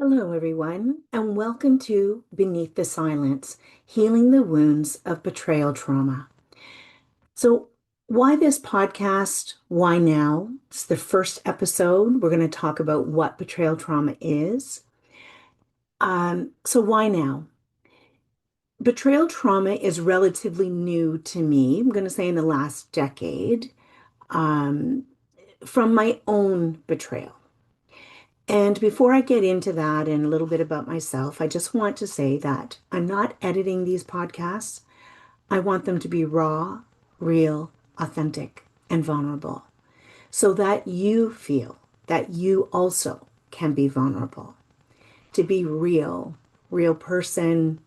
Hello, everyone, and welcome to Beneath the Silence, Healing the Wounds of Betrayal Trauma. So, why this podcast? Why now? It's the first episode. We're going to talk about what betrayal trauma is. So, why now? Betrayal trauma is relatively new to me. I'm going to say in the last decade, um, from my own betrayal. And before I get into that and a little bit about myself, I just want to say that I'm not editing these podcasts. I want them to be raw, real, authentic, and vulnerable so that you feel that you also can be vulnerable. To be real, real person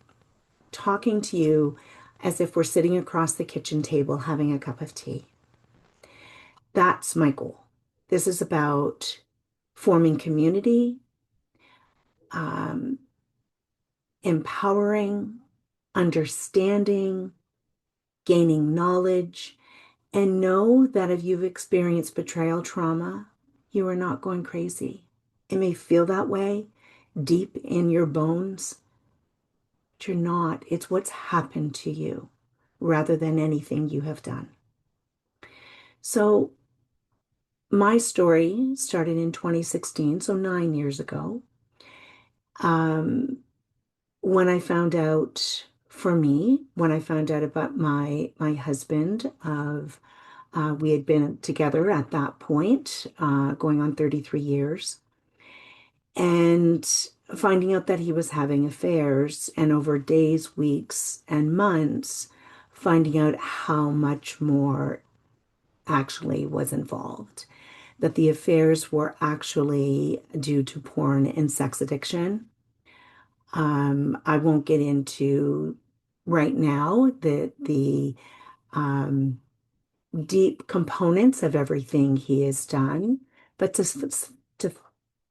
talking to you as if we're sitting across the kitchen table having a cup of tea. That's my goal. This is about forming community, um, empowering, understanding, gaining knowledge, and know that if you've experienced betrayal trauma, you are not going crazy. It may feel that way deep in your bones, but you're not. It's what's happened to you rather than anything you have done. So, my story started in 2016, so 9 years ago. Um, when I found out for me, when I found out about my husband of we had been together at that point, going on 33 years, and finding out that he was having affairs, and over days, weeks, and months, finding out how much more actually was involved, that the affairs were actually due to porn and sex addiction. I won't get into right now the um, deep components of everything he has done, but to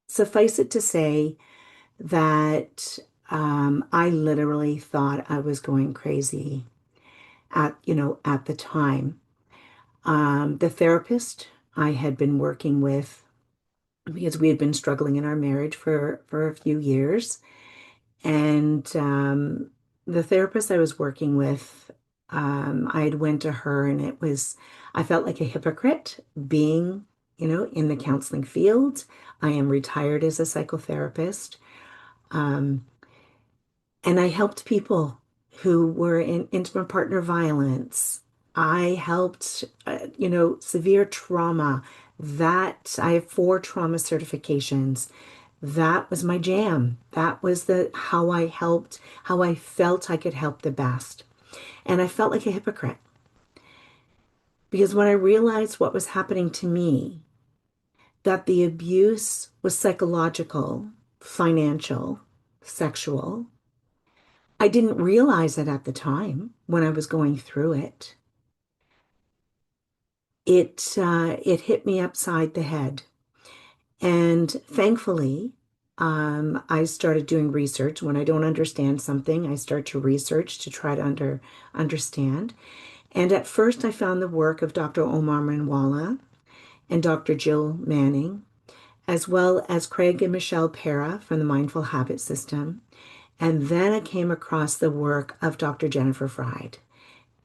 suffice it to say that I literally thought I was going crazy at the time. The therapist I had been working with because we had been struggling in our marriage for a few years. And the therapist I was working with, I had went to her and I felt like a hypocrite being, in the counseling field. I am retired as a psychotherapist. Um, and I helped people who were in intimate partner violence. I helped, severe trauma. That I have 4 trauma certifications. That was my jam. That was the how I helped, how I felt I could help the best. And I felt like a hypocrite because when I realized what was happening to me, that the abuse was psychological, financial, sexual, I didn't realize it at the time when I was going through it. It hit me upside the head. And thankfully, I started doing research. When I don't understand something, I start to research to try to understand. And at first, I found the work of Dr. Omar Manwala and Dr. Jill Manning, as well as Craig and Michelle Pera from the Mindful Habit System. And then I came across the work of Dr. Jennifer Fried.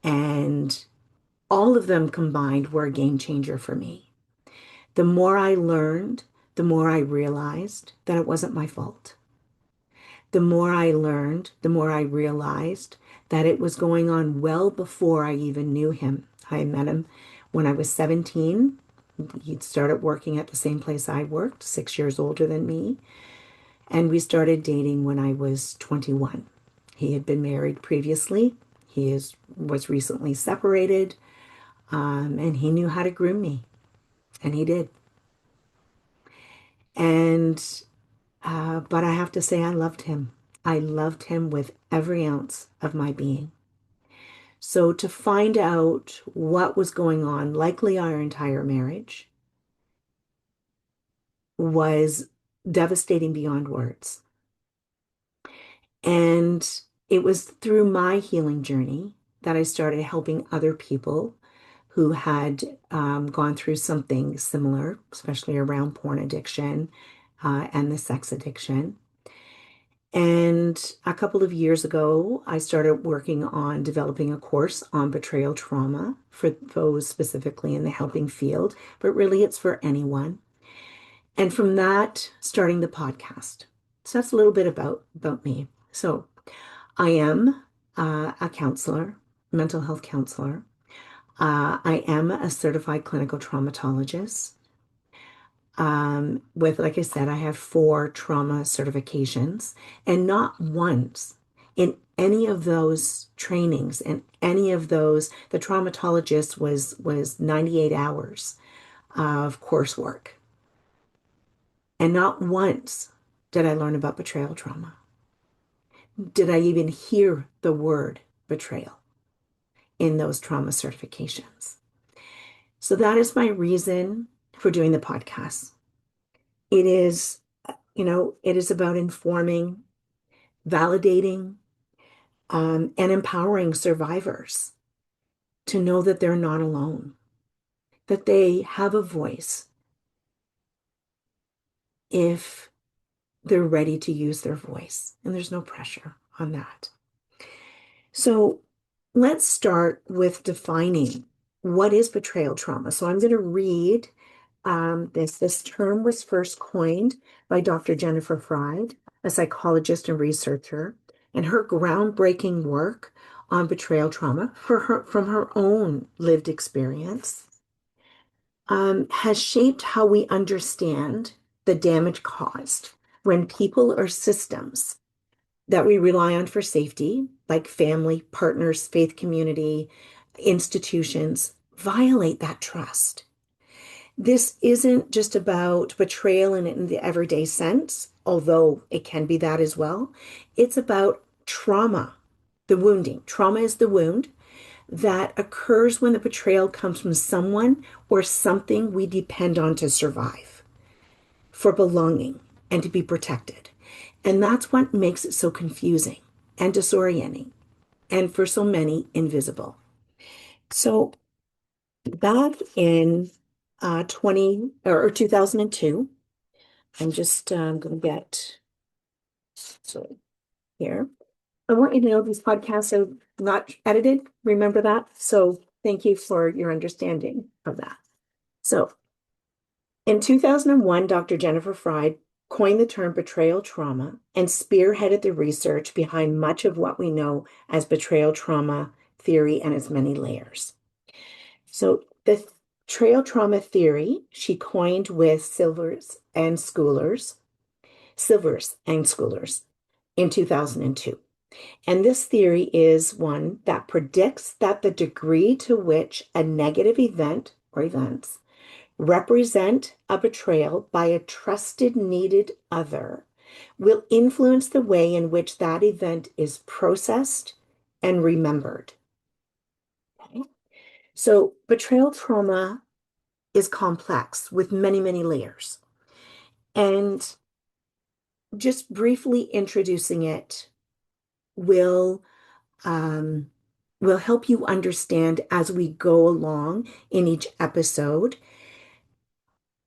And all of them combined were a game changer for me. The more I learned, the more I realized that it wasn't my fault. The more I learned, the more I realized that it was going on well before I even knew him. I met him when I was 17. He'd started working at the same place I worked, 6 years older than me. And we started dating when I was 21. He had been married previously. Was recently separated, and he knew how to groom me, and he did. And but I have to say, I loved him. I loved him with every ounce of my being. So to find out what was going on, likely our entire marriage, was devastating beyond words. And it was through my healing journey that I started helping other people who had gone through something similar, especially around porn addiction and the sex addiction. And a couple of years ago, I started working on developing a course on betrayal trauma for those specifically in the helping field, but really it's for anyone. And from that, starting the podcast. So that's a little bit about me. So I am a counselor, mental health counselor. I am a certified clinical traumatologist. Like I said, I have 4 trauma certifications, and not once in any of those trainings and any of those, the traumatologist was 98 hours of coursework. And not once did I learn about betrayal trauma. Did I even hear the word betrayal in those trauma certifications? So that is my reason for doing the podcast. It is, it is about informing, validating, and empowering survivors to know that they're not alone, that they have a voice if they're ready to use their voice. And there's no pressure on that. So let's start with defining what is betrayal trauma. So I'm going to read this. This term was first coined by Dr. Jennifer Fried, a psychologist and researcher, and her groundbreaking work on betrayal trauma from her own lived experience has shaped how we understand the damage caused when people or systems that we rely on for safety, like family, partners, faith community, institutions, violate that trust. This isn't just about betrayal in the everyday sense, although it can be that as well. It's about trauma, the wounding. Trauma is the wound that occurs when the betrayal comes from someone or something we depend on to survive, for belonging and to be protected. And that's what makes it so confusing and disorienting, and for so many, invisible. So back in 2002, I'm just going to get so here. I want you to know these podcasts are not edited. Remember that. So thank you for your understanding of that. So in 2001, Dr. Jennifer Fried coined the term betrayal trauma and spearheaded the research behind much of what we know as betrayal trauma theory and its many layers. So the betrayal trauma theory she coined with Silvers and Schoolers in 2002. And this theory is one that predicts that the degree to which a negative event or events represent a betrayal by a trusted, needed other will influence the way in which that event is processed and remembered. Okay? So, betrayal trauma is complex with many, many layers. And just briefly introducing it will um, will help you understand as we go along in each episode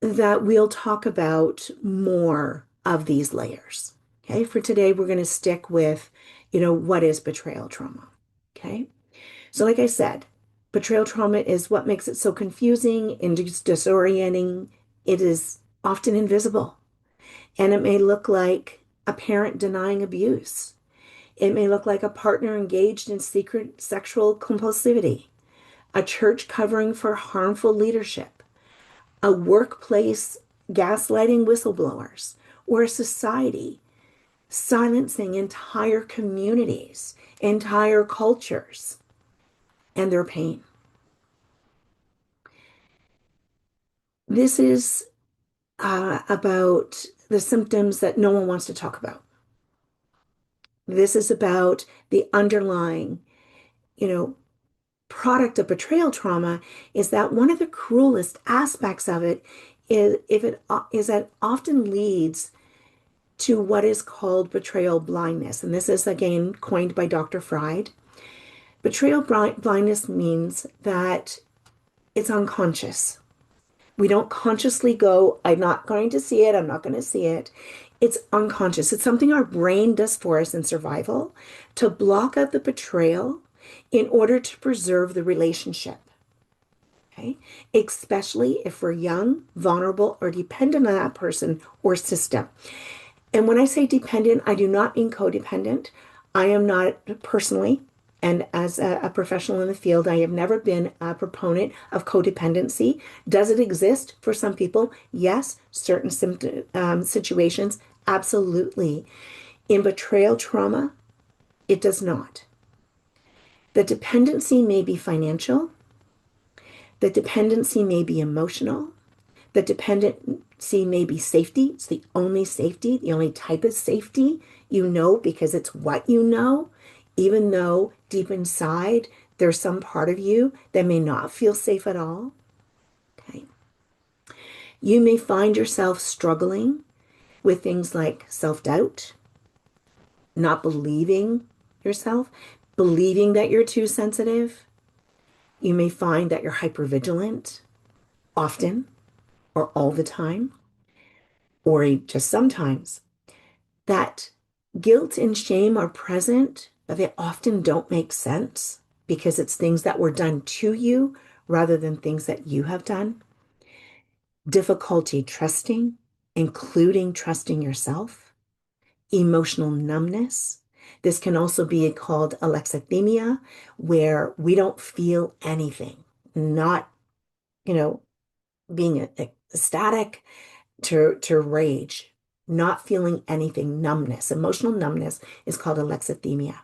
that we'll talk about more of these layers. Okay, for today, we're going to stick with, what is betrayal trauma? Okay, so like I said, betrayal trauma is what makes it so confusing and disorienting. It is often invisible, and it may look like a parent denying abuse. It may look like a partner engaged in secret sexual compulsivity, a church covering for harmful leadership, a workplace gaslighting whistleblowers, or a society silencing entire communities, entire cultures, and their pain. This is about the symptoms that no one wants to talk about. This is about the underlying, product of betrayal trauma is that one of the cruelest aspects of it is that it often leads to what is called betrayal blindness. And this is again coined by Dr. Fried. Betrayal blindness means that it's unconscious. We don't consciously go, I'm not going to see it, I'm not going to see it. It's unconscious. It's something our brain does for us in survival to block out the betrayal in order to preserve the relationship. Okay. Especially if we're young, vulnerable, or dependent on that person or system. And when I say dependent, I do not mean codependent. I am not personally, and as a professional in the field, I have never been a proponent of codependency. Does it exist for some people? Yes. Certain situations, absolutely. In betrayal trauma, it does not. The dependency may be financial, the dependency may be emotional, the dependency may be safety. It's the only safety, the only type of safety you know because it's what you know, even though deep inside there's some part of you that may not feel safe at all. Okay. You may find yourself struggling with things like self-doubt, not believing yourself, believing that you're too sensitive. You may find that you're hypervigilant often or all the time, or just sometimes. That guilt and shame are present, but they often don't make sense because it's things that were done to you rather than things that you have done. Difficulty trusting, including trusting yourself. Emotional numbness. This can also be called alexithymia, where we don't feel anything, not, you know, being ecstatic to rage, not feeling anything, numbness. Emotional numbness is called alexithymia.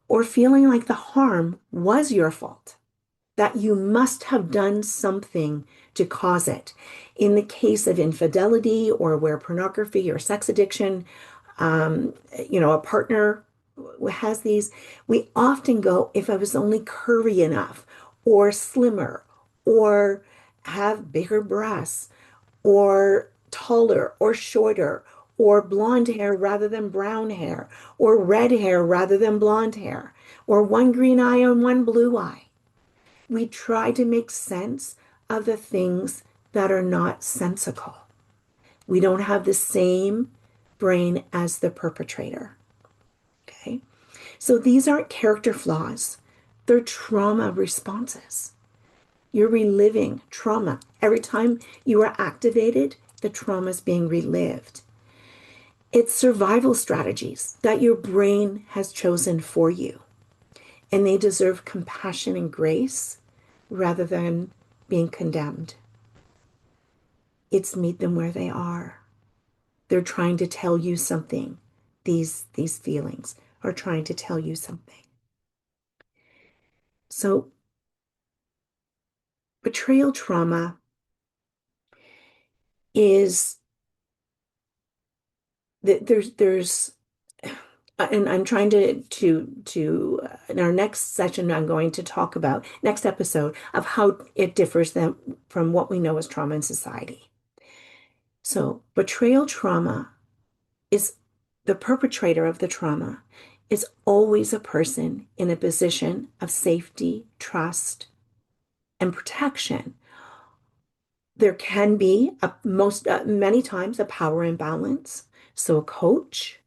Or feeling like the harm was your fault, that you must have done something to cause it. In the case of infidelity or where pornography or sex addiction, a partner has these, we often go, if I was only curvy enough or slimmer or have bigger breasts or taller or shorter or blonde hair rather than brown hair or red hair rather than blonde hair or one green eye and one blue eye. We try to make sense of the things that are not sensical. We don't have the same brain as the perpetrator. Okay. So these aren't character flaws. They're trauma responses. You're reliving trauma. Every time you are activated, the trauma is being relived. It's survival strategies that your brain has chosen for you, and they deserve compassion and grace rather than being condemned. It's meet them where they are. They're trying to tell you something. These feelings are trying to tell you something. So betrayal trauma is there's and I'm trying to in our next session I'm going to talk about next episode of how it differs from what we know as trauma in society. So betrayal trauma is the perpetrator of the trauma is always a person in a position of safety, trust, and protection. There can be many times a power imbalance. So a coach,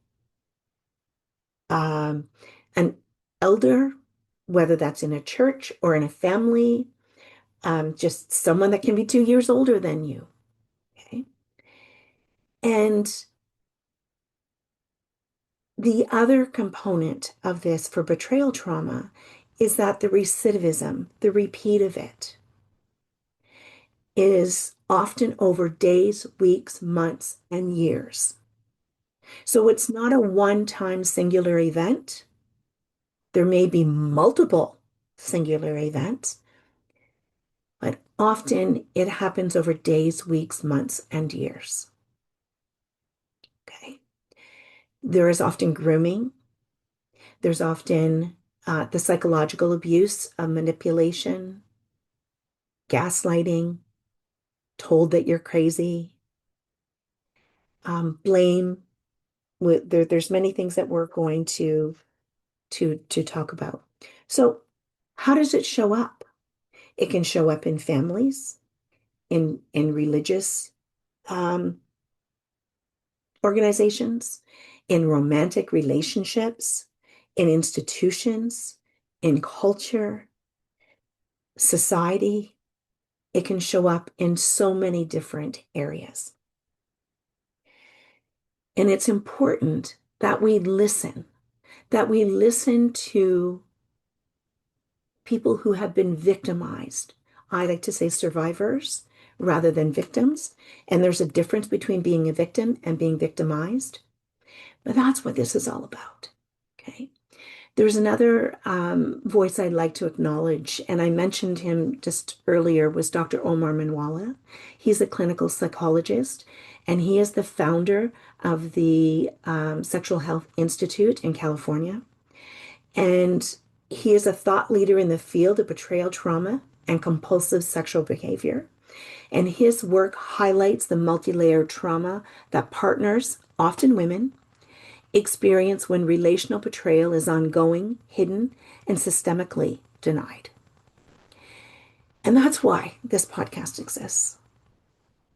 um, an elder, whether that's in a church or in a family, just someone that can be 2 years older than you. Okay. And the other component of this for betrayal trauma is that the recidivism, the repeat of it, is often over days, weeks, months, and years. So it's not a one-time singular event. There may be multiple singular events, but often it happens over days, weeks, months, and years. Okay. There is often grooming. There's often the psychological abuse of manipulation, gaslighting, told that you're crazy, blame. There's many things that we're going to talk about. So, how does it show up? It can show up in families, in religious organizations, in romantic relationships, in institutions, in culture, society. It can show up in so many different areas. And it's important that we listen to people who have been victimized. I like to say survivors rather than victims. And there's a difference between being a victim and being victimized. But that's what this is all about. Okay. There's another voice I'd like to acknowledge, and I mentioned him just earlier, was Dr. Omar Minwala. He's a clinical psychologist, and he is the founder of the Sexual Health Institute in California. And he is a thought leader in the field of betrayal trauma and compulsive sexual behavior. And his work highlights the multi-layered trauma that partners, often women, experience when relational betrayal is ongoing, hidden, and systemically denied. And that's why this podcast exists,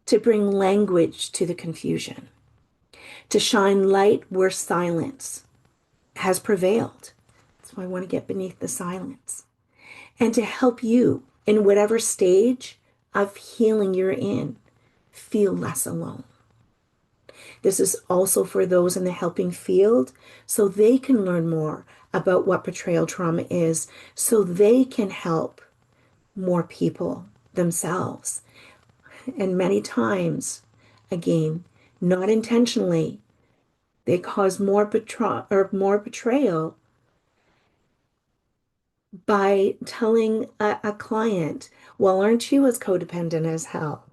to bring language to the confusion, to shine light where silence has prevailed. That's why I want to get beneath the silence, and to help you in whatever stage of healing you're in feel less alone. This is also for those in the helping field, so they can learn more about what betrayal trauma is, so they can help more people themselves. And many times, again, not intentionally, they cause more betrayal by telling a client, well, aren't you as codependent as hell?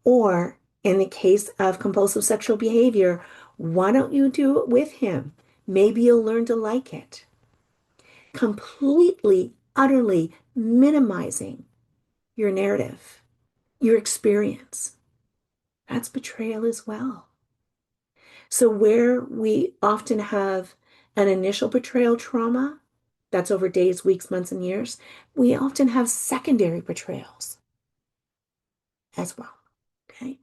Or in the case of compulsive sexual behavior, why don't you do it with him? Maybe you'll learn to like it. Completely, utterly minimizing your narrative, your experience. That's betrayal as well. So, where we often have an initial betrayal trauma that's over days, weeks, months, and years, we often have secondary betrayals as well. Okay.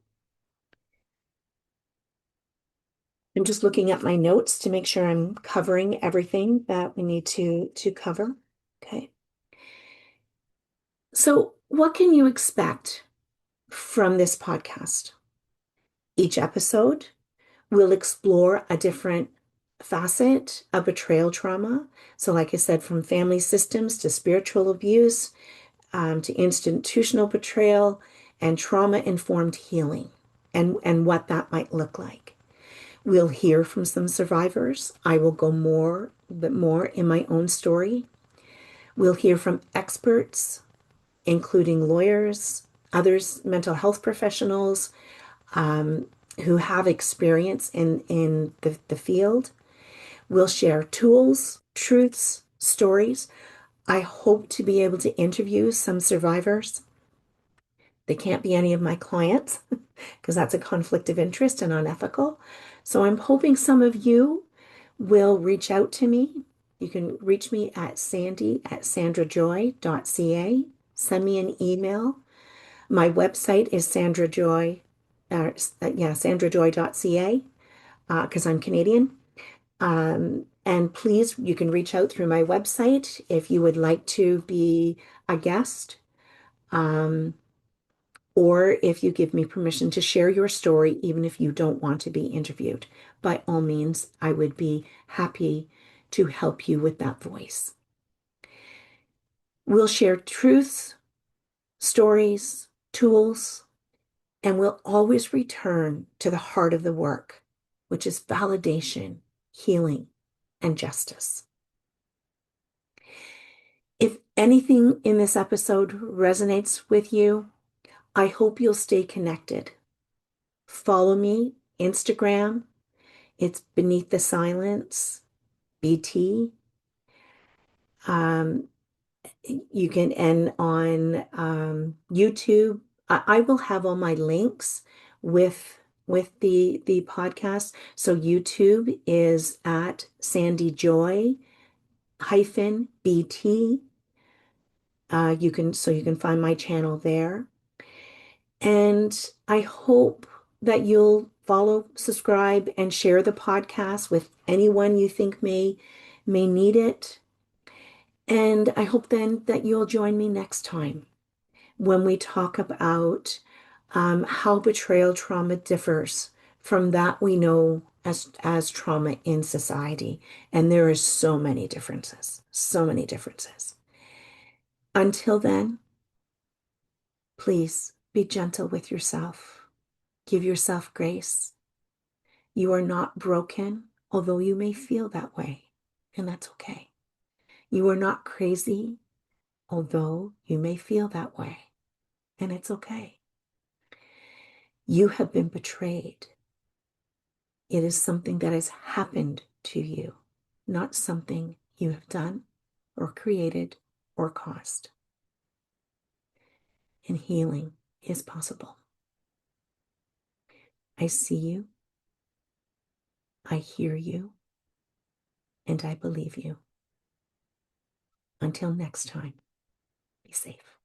I'm just looking at my notes to make sure I'm covering everything that we need to cover. Okay. So, what can you expect from this podcast? Each episode will explore a different facet of betrayal trauma. So, like I said, from family systems to spiritual abuse, to institutional betrayal and trauma-informed healing, and what that might look like. We'll hear from some survivors. I will go a bit more in my own story. We'll hear from experts, including lawyers, others, mental health professionals, who have experience in the field. We'll share tools, truths, stories. I hope to be able to interview some survivors. They can't be any of my clients because that's a conflict of interest and unethical. So I'm hoping some of you will reach out to me. You can reach me at sandy@sandrajoy.ca. Send me an email. My website is sandrajoy.ca, because I'm Canadian. And please, you can reach out through my website if you would like to be a guest. Or if you give me permission to share your story, even if you don't want to be interviewed. By all means, I would be happy to help you with that voice. We'll share truths, stories, tools, and we'll always return to the heart of the work, which is validation, healing, and justice. If anything in this episode resonates with you, I hope you'll stay connected. Follow me, Instagram. It's Beneath the Silence, BT. Um, you can end on YouTube. I will have all my links with the podcast. So YouTube is at Sandy Joy hyphen BT. You can find my channel there. And I hope that you'll follow, subscribe, and share the podcast with anyone you think may need it. And I hope then that you'll join me next time when we talk about how betrayal trauma differs from that we know as trauma in society. And there are so many differences, so many differences. Until then, please be gentle with yourself. Give yourself grace. You are not broken, although you may feel that way, and that's okay. You are not crazy, although you may feel that way, and it's okay. You have been betrayed. It is something that has happened to you, not something you have done or created or caused. And healing is possible. I see you, I hear you, and I believe you. Until next time, be safe.